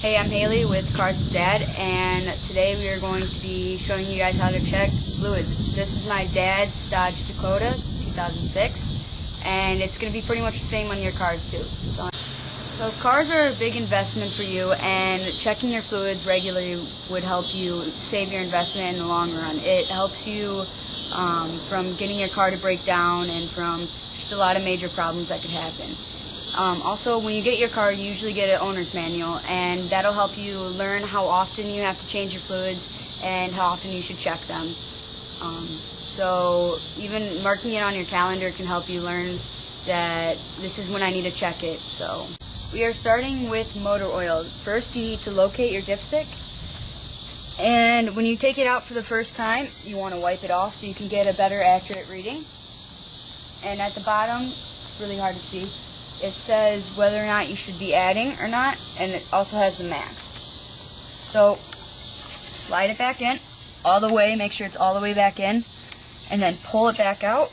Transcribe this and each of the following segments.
Hey, I'm Haley with Cars with Dad, and today we are going to be showing you guys how to check fluids. This is my dad's Dodge Dakota 2006, and it's going to be pretty much the same on your cars too. So cars are a big investment for you, and checking your fluids regularly would help you save your investment in the long run. It helps you from getting your car to break down and from just a lot of major problems that could happen. Also, when you get your car, you usually get an owner's manual, and that'll help you learn how often you have to change your fluids and how often you should check them. So even marking it on your calendar can help you learn that this is when I need to check it. So we are starting with motor oil. First, you need to locate your dipstick, and when you take it out for the first time, you want to wipe it off so you can get a better accurate reading. And at the bottom, it's really hard to see, it says whether or not you should be adding or not, and it also has the max. So slide it back in all the way, make sure it's all the way back in, and then pull it back out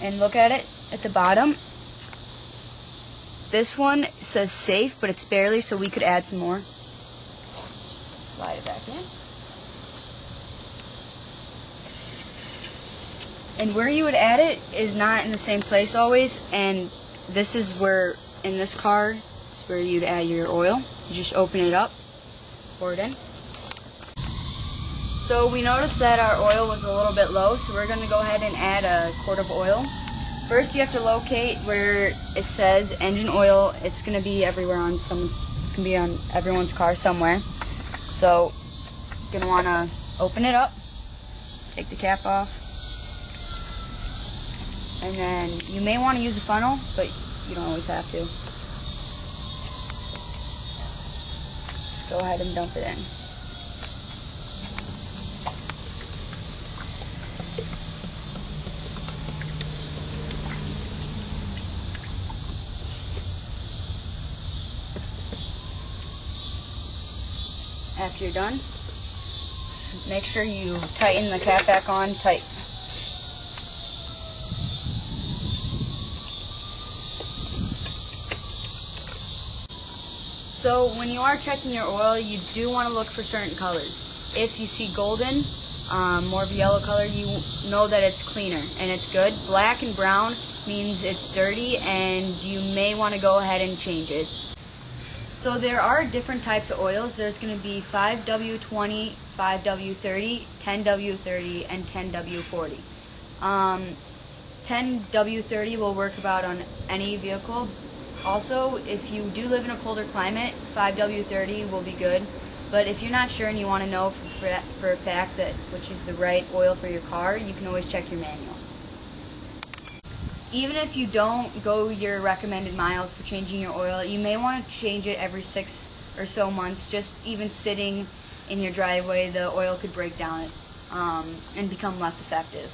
and look at it at the bottom. This one says safe, but it's barely, so we could add some more. Slide it back in. And where you would add it is not in the same place always, and this is where, in this car, is where you'd add your oil. You just open it up, pour it in. So we noticed that our oil was a little bit low, so we're going to go ahead and add a quart of oil. First you have to locate where it says engine oil. It's going to be everywhere on it's going to be on everyone's car somewhere. So you're going to want to open it up, take the cap off. And then you may want to use a funnel, but you don't always have to. Just go ahead and dump it in. After you're done, make sure you tighten the cap back on tight. So when you are checking your oil, you do want to look for certain colors. If you see golden, more of a yellow color, you know that it's cleaner and it's good. Black and brown means it's dirty and you may want to go ahead and change it. So there are different types of oils. There's going to be 5W20, 5W30, 10W30, and 10W40. 10W30 will work about on any vehicle. Also, if you do live in a colder climate, 5W30 will be good. But if you're not sure and you want to know for a fact that which is the right oil for your car, you can always check your manual. Even if you don't go your recommended miles for changing your oil, you may want to change it every 6 or so months. Just even sitting in your driveway, the oil could break down and become less effective.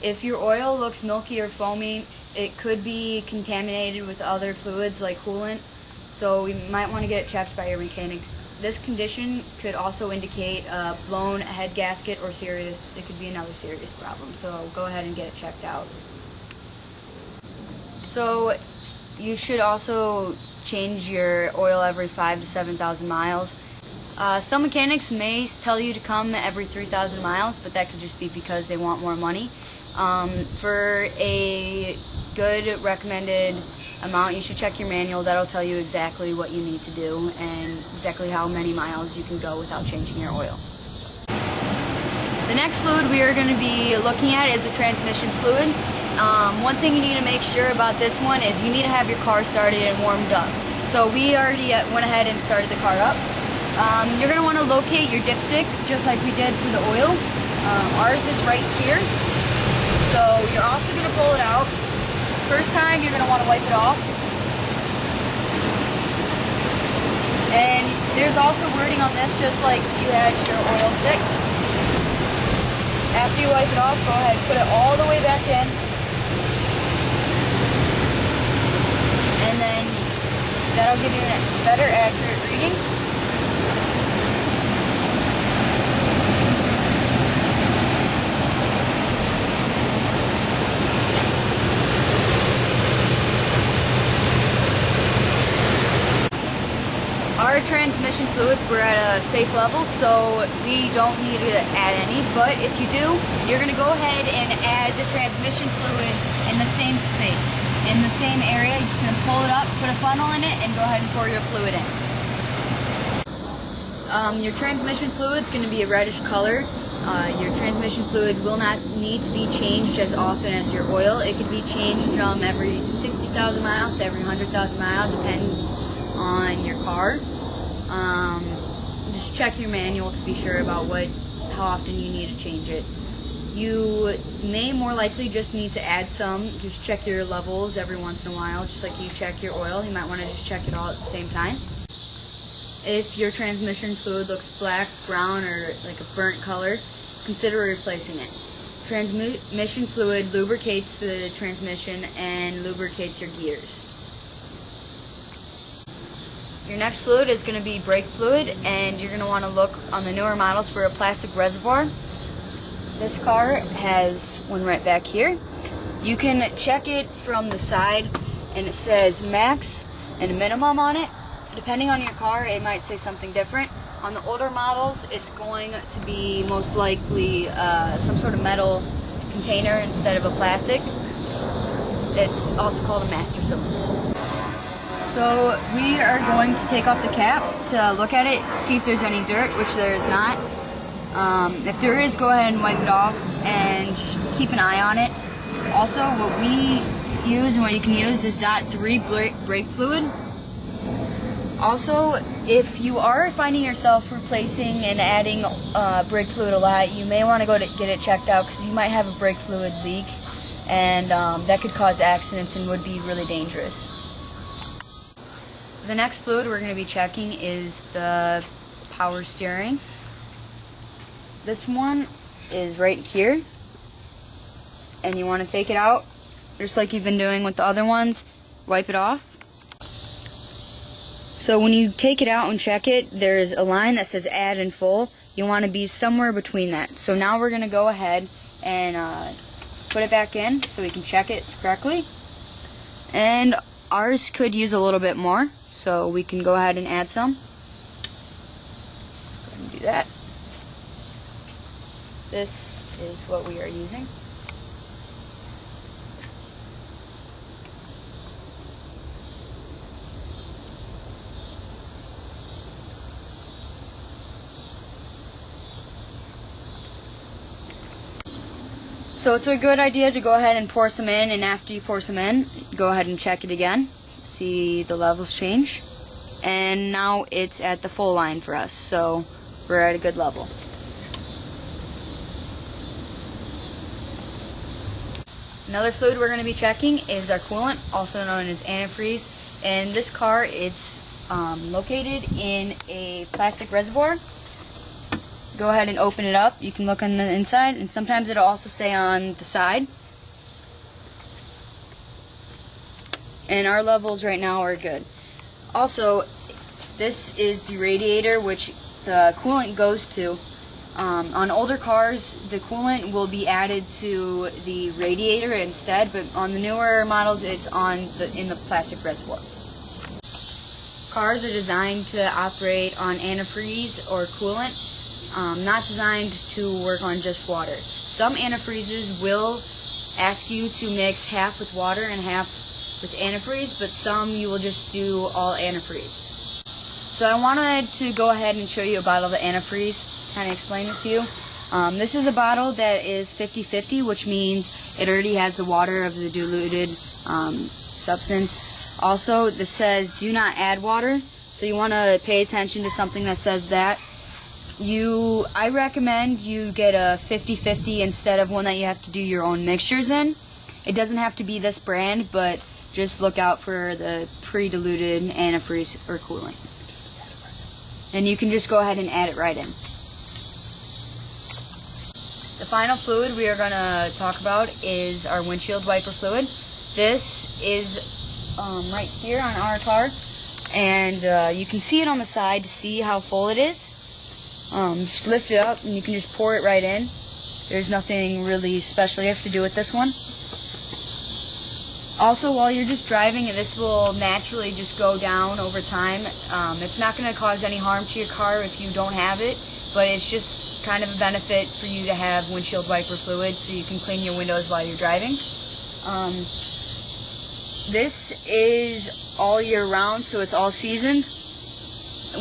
If your oil looks milky or foamy, it could be contaminated with other fluids like coolant, so you might want to get it checked by your mechanic. This condition could also indicate a blown head gasket or it could be another serious problem, so go ahead and get it checked out. So you should also change your oil every 5,000 to 7,000 miles. Some mechanics may tell you to come every 3,000 miles, but that could just be because they want more money. For a good recommended amount, you should check your manual. That'll tell you exactly what you need to do and exactly how many miles you can go without changing your oil. The next fluid we are going to be looking at is a transmission fluid. One thing you need to make sure about this one is you need to have your car started and warmed up. So we already went ahead and started the car up. You're going to want to locate your dipstick just like we did for the oil. Ours is right here. So you're also going to pull it out. First time, you're going to want to wipe it off. And there's also wording on this, just like you had your oil stick. After you wipe it off, go ahead and put it all the way back in. And then that'll give you a better accurate reading. transmission fluids, we're at a safe level, so we don't need to add any. But if you do, you're going to go ahead and add the transmission fluid in the same space, in the same area. You're just going to pull it up, put a funnel in it, and go ahead and pour your fluid in. Your transmission fluid is going to be a reddish color. Your transmission fluid will not need to be changed as often as your oil. It could be changed from every 60,000 miles to every 100,000 miles, depends on your car. Just check your manual to be sure about how often you need to change it. You may more likely just need to add some. Just check your levels every once in a while, just like you check your oil. You might want to just check it all at the same time. If your transmission fluid looks black, brown, or like a burnt color, consider replacing it. Transmission fluid lubricates the transmission and lubricates your gears. Your next fluid is going to be brake fluid, and you're going to want to look on the newer models for a plastic reservoir. This car has one right back here. You can check it from the side, and it says max and minimum on it. Depending on your car, it might say something different. On the older models, it's going to be most likely some sort of metal container instead of a plastic. It's also called a master cylinder. So we are going to take off the cap to look at it, see if there's any dirt, which there is not. If there is, go ahead and wipe it off and just keep an eye on it. Also, what we use and what you can use is .3 brake fluid. Also, if you are finding yourself replacing and adding brake fluid a lot, you may want to go to get it checked out because you might have a brake fluid leak, and that could cause accidents and would be really dangerous. The next fluid we're going to be checking is the power steering. This one is right here, and you want to take it out just like you've been doing with the other ones. Wipe it off. So when you take it out and check it, there's a line that says add and full. You want to be somewhere between that. So now we're going to go ahead and put it back in so we can check it correctly. And ours could use a little bit more, so we can go ahead and add some. Go ahead and do that. This is what we are using. So it's a good idea to go ahead and pour some in, and after you pour some in, go ahead and check it again. See the levels change. And now it's at the full line for us, so we're at a good level. Another fluid we're going to be checking is our coolant, also known as antifreeze. In this car, it's located in a plastic reservoir. Go ahead and open it up. You can look on the inside, and sometimes it'll also say on the side. And our levels right now are good. Also, this is the radiator which the coolant goes to. On older cars, the coolant will be added to the radiator instead, but on the newer models, it's in the plastic reservoir. Cars are designed to operate on antifreeze or coolant. Not designed to work on just water. Some antifreezes will ask you to mix half with water and half with antifreeze, but some you will just do all antifreeze. So I wanted to go ahead and show you a bottle of the antifreeze, kind of explain it to you. This is a bottle that is 50-50, which means it already has the water of the diluted substance. Also, this says do not add water, so you want to pay attention to something that says that. I recommend you get a 50-50 instead of one that you have to do your own mixtures in. It doesn't have to be this brand, but just look out for the pre-diluted antifreeze or coolant. And you can just go ahead and add it right in. The final fluid we are going to talk about is our windshield wiper fluid. This is right here on our car, and you can see it on the side to see how full it is. Just lift it up and you can just pour it right in. There's nothing really special you have to do with this one. Also, while you're just driving, this will naturally just go down over time. It's not going to cause any harm to your car if you don't have it, but it's just kind of a benefit for you to have windshield wiper fluid so you can clean your windows while you're driving. This is all year round, so it's all seasons,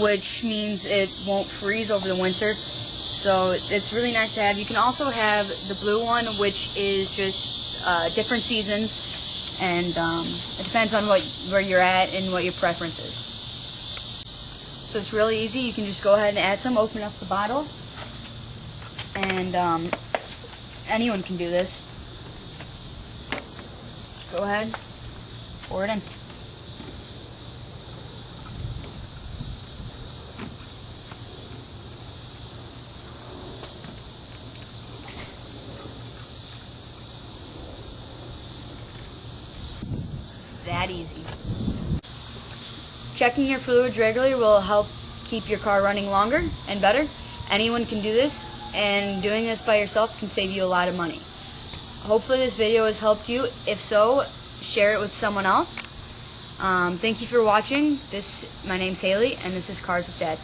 which means it won't freeze over the winter. So it's really nice to have. You can also have the blue one, which is just different seasons. And it depends on where you're at and what your preference is. So it's really easy. You can just go ahead and add some, open up the bottle, and anyone can do this. Go ahead, pour it in. That easy. Checking your fluids regularly will help keep your car running longer and better. Anyone can do this, and doing this by yourself can save you a lot of money. Hopefully this video has helped you. If so, share it with someone else. Thank you for watching. My name's Haley, and this is Cars with Dad.